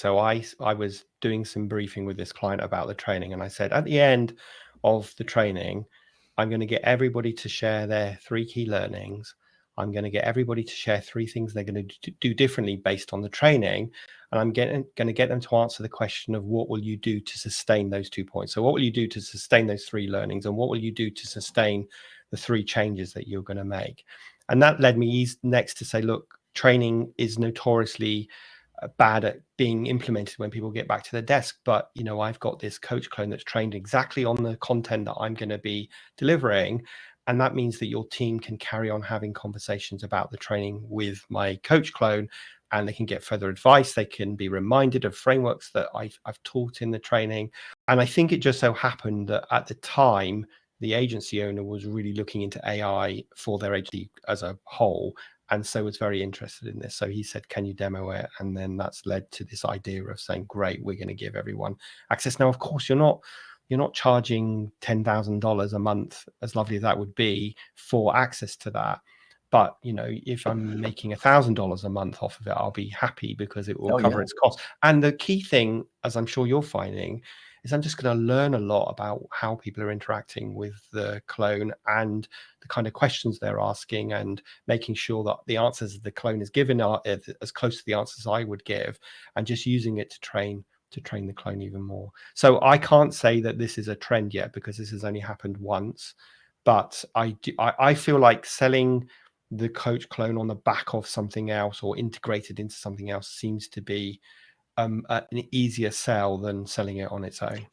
So I was doing some briefing with this client about the training, and I said at the end of the training, I'm going to get everybody to share their 3 key learnings. I'm going to get everybody to share 3 things they're going to do differently based on the training. And I'm going to get them to answer the question of what will you do to sustain those 2 points? So what will you do to sustain those 3 learnings? And what will you do to sustain the 3 changes that you're going to make? And that led me next to say, look, training is notoriously bad at being implemented when people get back to their desk. But, I've got this coach clone that's trained exactly on the content that I'm going to be delivering. And that means that your team can carry on having conversations about the training with my coach clone, and they can get further advice. They can be reminded of frameworks that I've taught in the training. And I think it just so happened that at the time, the agency owner was really looking into AI for their agency as a whole, and so was very interested in this. So he said, can you demo it? And then that's led to this idea of saying, great, we're going to give everyone access. Now, of course, you're not charging $10,000 a month, as lovely as that would be, for access to that. But, if I'm making $1,000 a month off of it, I'll be happy because it will cover its costs. And the key thing, as I'm sure you're finding, is I'm just going to learn a lot about how people are interacting with the clone and the kind of questions they're asking, and making sure that the answers the clone is given are as close to the answers I would give, and just using it to train the clone even more. So I can't say that this is a trend yet because this has only happened once, but I feel like selling the coach clone on the back of something else or integrated into something else seems to be an easier sell than selling it on its own.